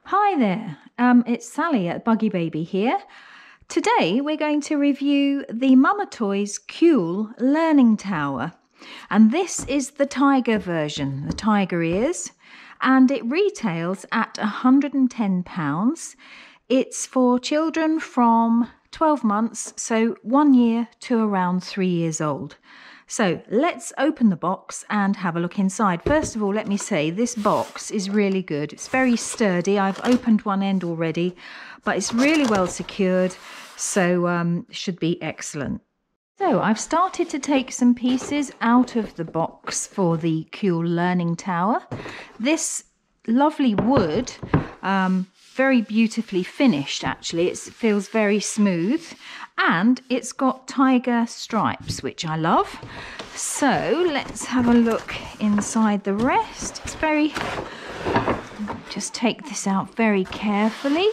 Hi there, it's Sally at BuggyBaby here. Today we're going to review the Mamatoyz Kule Learning Tower. And this is the tiger version, the tiger ears, and it retails at £110. It's for children from 12 months, so 1 year to around 3 years old. So let's open the box and have a look inside. First of all, let me say this box is really good. It's very sturdy. I've opened one end already, but it's really well secured, so should be excellent. So I've started to take some pieces out of the box for the Kule Learning Tower. This lovely wood, very beautifully finished actually. It feels very smooth and it's got tiger stripes, which I love. So let's have a look inside the rest. It's very, just take this out very carefully.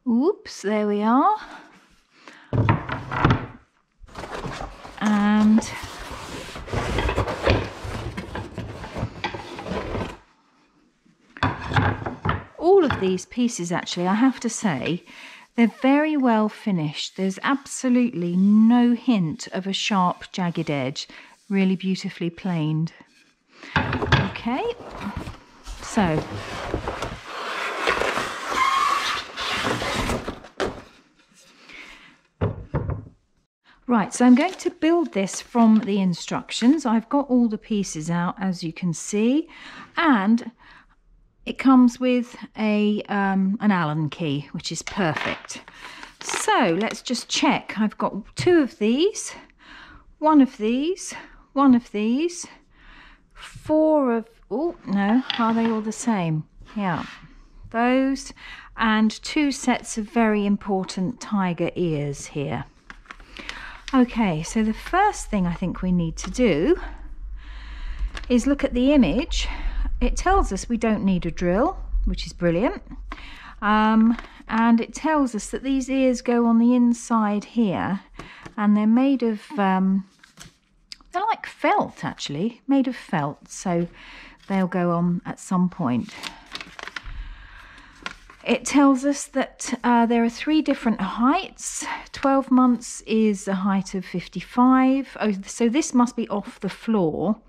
Oops, there we are. And all of these pieces, actually, I have to say, they're very well finished. There's absolutely no hint of a sharp, jagged edge. Really beautifully planed. Okay, so right, so I'm going to build this from the instructions. I've got all the pieces out, as you can see, and it comes with an Allen key, which is perfect. So let's just check. I've got 2 of these, 1 of these, 1 of these, 4 of, oh no, are they all the same? Yeah, those, and 2 sets of very important tiger ears here. Okay, so the first thing I think we need to do is look at the image. It tells us we don't need a drill, which is brilliant. And it tells us that these ears go on the inside here, and they're made of, they're like felt actually, made of felt, so they'll go on at some point. It tells us that there are 3 different heights. 12 months is a height of 55. Oh, so this must be off the floor.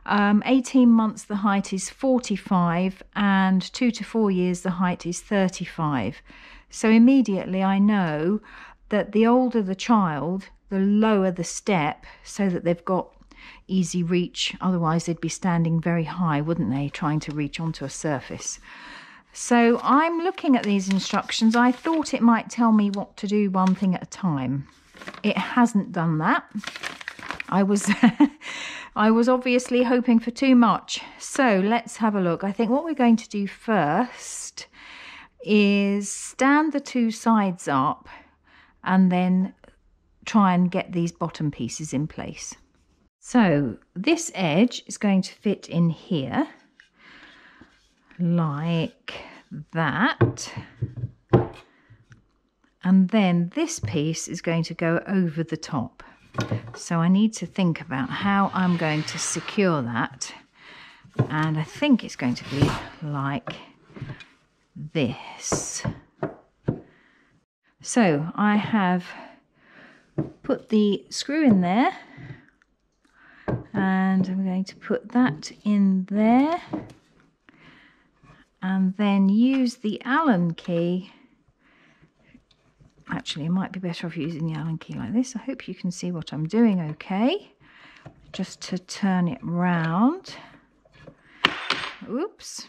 18 months the height is 45, and 2 to 4 years the height is 35. So immediately I know that the older the child, the lower the step, so that they've got easy reach. Otherwise they'd be standing very high, wouldn't they, trying to reach onto a surface. So I'm looking at these instructions. I thought it might tell me what to do one thing at a time. It hasn't done that. I was I was obviously hoping for too much. So let's have a look. I think what we're going to do first is stand the 2 sides up and then try and get these bottom pieces in place. So this edge is going to fit in here like that, and then this piece is going to go over the top. So I need to think about how I'm going to secure that, and I think it's going to be like this. So I have put the screw in there, and I'm going to put that in there, and then use the Allen key. Actually, it might be better off using the Allen key like this. I hope you can see what I'm doing okay. Just to turn it round. Oops.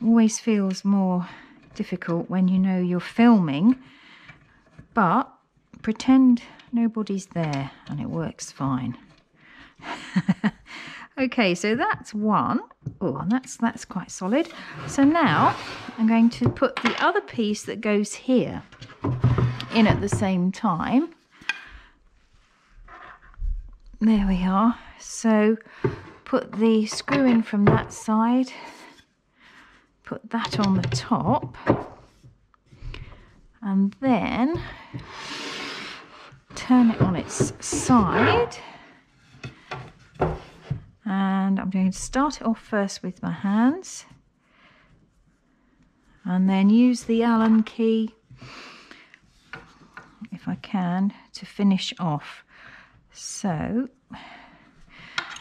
Always feels more difficult when you know you're filming, but pretend nobody's there and it works fine. Okay, so that's one. Oh, and that's quite solid. So now I'm going to put the other piece that goes here in at the same time. There we are. So put the screw in from that side, put that on the top, and then turn it on its side I'm going to start it off first with my hands and then use the Allen key, if I can, to finish off. So,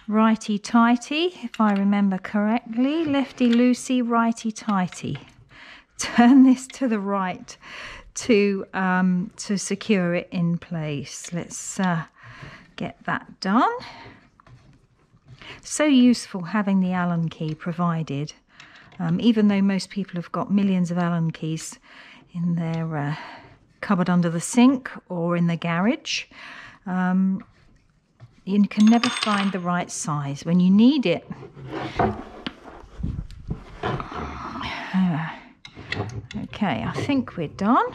righty-tighty, if I remember correctly, lefty-loosey, righty-tighty. Turn this to the right to secure it in place. Let's get that done. So useful having the Allen key provided, even though most people have got millions of Allen keys in their cupboard under the sink or in the garage. You can never find the right size when you need it. Okay, I think we're done.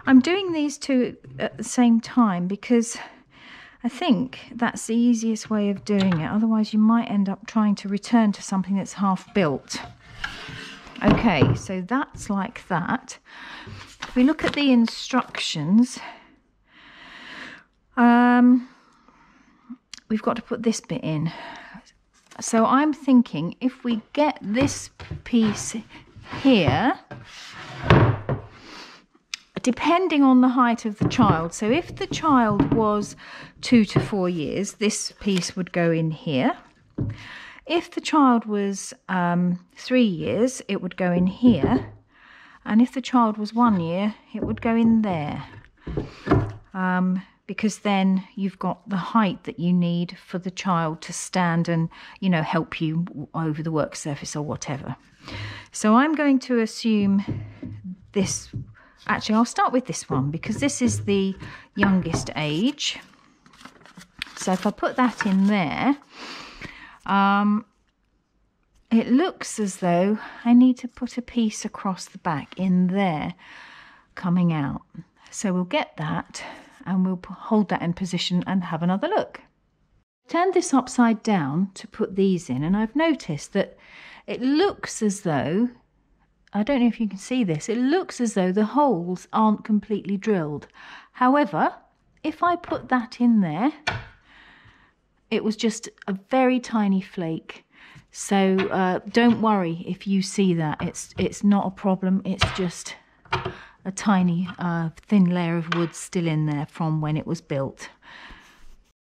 I'm doing these two at the same time because I think that's the easiest way of doing it. Otherwise, you might end up trying to return to something that's half built. Okay, so that's like that. If we look at the instructions, we've got to put this bit in. So I'm thinking if we get this piece here, depending on the height of the child. So if the child was 2 to 4 years, this piece would go in here. If the child was 3 years, it would go in here. And if the child was 1 year, it would go in there. Because then you've got the height that you need for the child to stand and, you know, help you over the work surface or whatever. So I'm going to assume this. Actually, I'll start with this one because this is the youngest age. So if I put that in there, it looks as though I need to put a piece across the back in there coming out. So we'll get that and we'll hold that in position and have another look. Turn this upside down to put these in, and I've noticed that it looks as though, I don't know if you can see this, it looks as though the holes aren't completely drilled. However, if I put that in there, it was just a very tiny flake. So don't worry if you see that. It's not a problem. It's just a tiny thin layer of wood still in there from when it was built.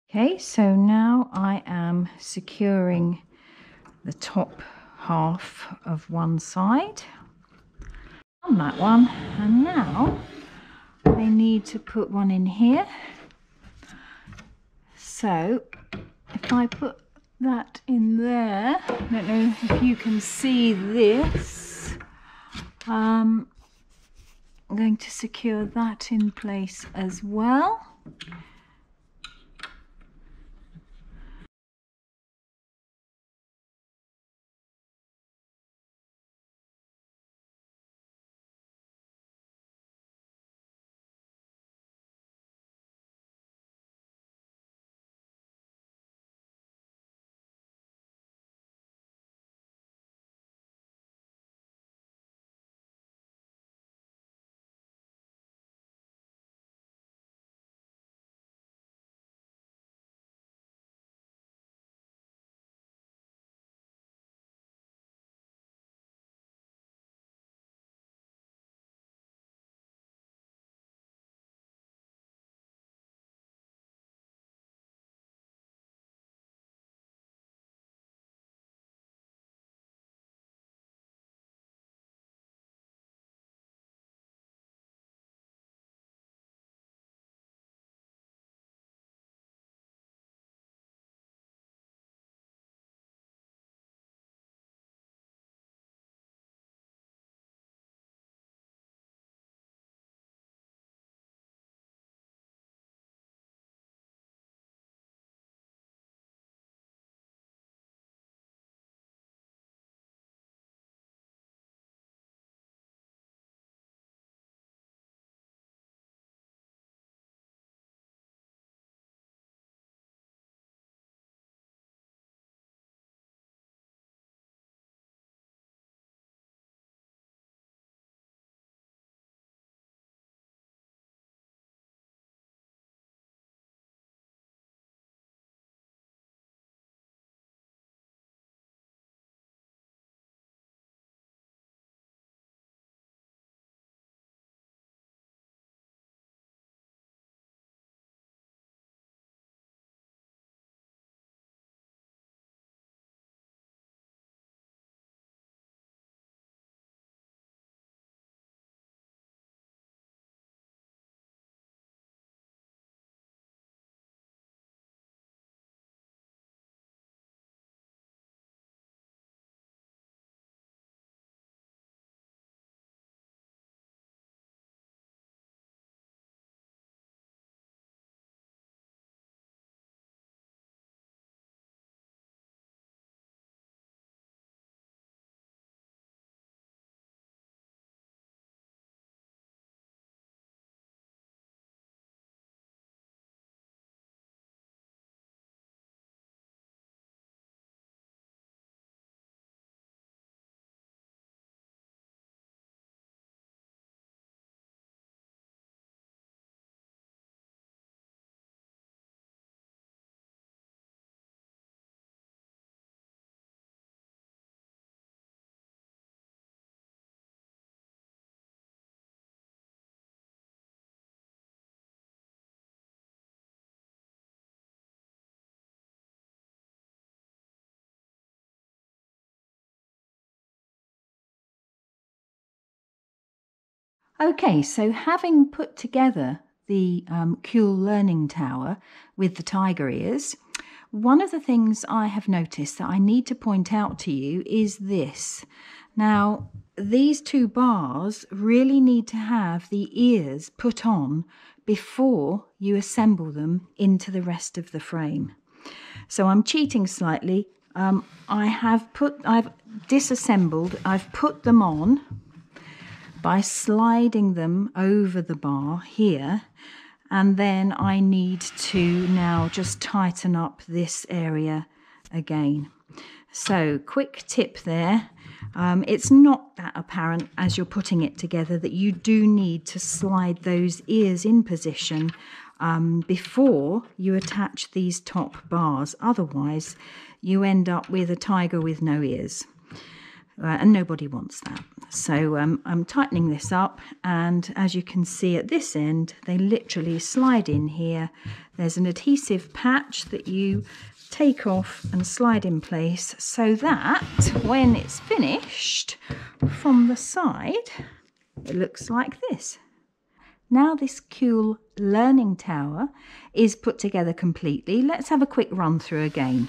Okay, so now I am securing the top half of one side on that one, and now I need to put one in here. So if I put that in there, I don't know if you can see this, I'm going to secure that in place as well. Okay, so having put together the Kule Learning Tower with the tiger ears, one of the things I have noticed that I need to point out to you is this. Now, these two bars really need to have the ears put on before you assemble them into the rest of the frame. So I'm cheating slightly. I've disassembled, I've put them on by sliding them over the bar here, and then I need to now just tighten up this area again. So quick tip there, it's not that apparent as you're putting it together that you do need to slide those ears in position before you attach these top bars. Otherwise you end up with a tiger with no ears. And nobody wants that. So I'm tightening this up, and as you can see at this end, they literally slide in here. There's an adhesive patch that you take off and slide in place so that when it's finished from the side, it looks like this. Now this Kule Learning Tower is put together completely. Let's have a quick run through again.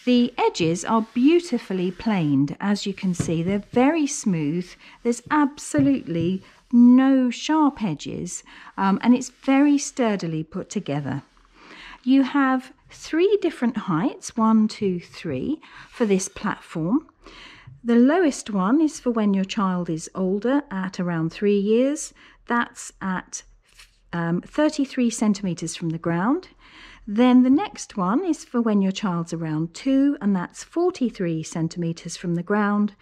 The edges are beautifully planed, as you can see. They're very smooth. There's absolutely no sharp edges, and it's very sturdily put together. You have 3 different heights, 1, 2, 3, for this platform. The lowest one is for when your child is older, at around 3 years. That's at 33 centimetres from the ground. Then the next one is for when your child's around 2, and that's 43 centimetres from the ground.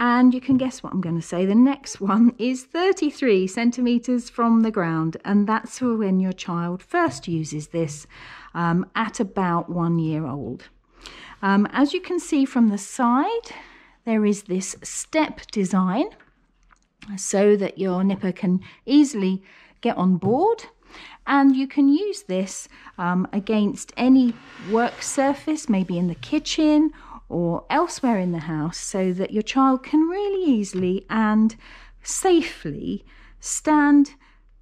And you can guess what I'm going to say. The next one is 33 centimetres from the ground, and that's for when your child first uses this at about 1 year old. As you can see from the side, there is this step design so that your nipper can easily get on board. And you can use this against any work surface, maybe in the kitchen or elsewhere in the house, so that your child can really easily and safely stand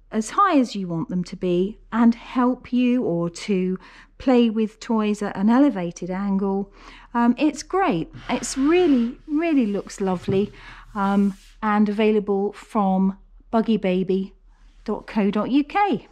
as high as you want them to be and help you, or to play with toys at an elevated angle. It's great. It's really looks lovely, and available from BuggyBaby.co.uk.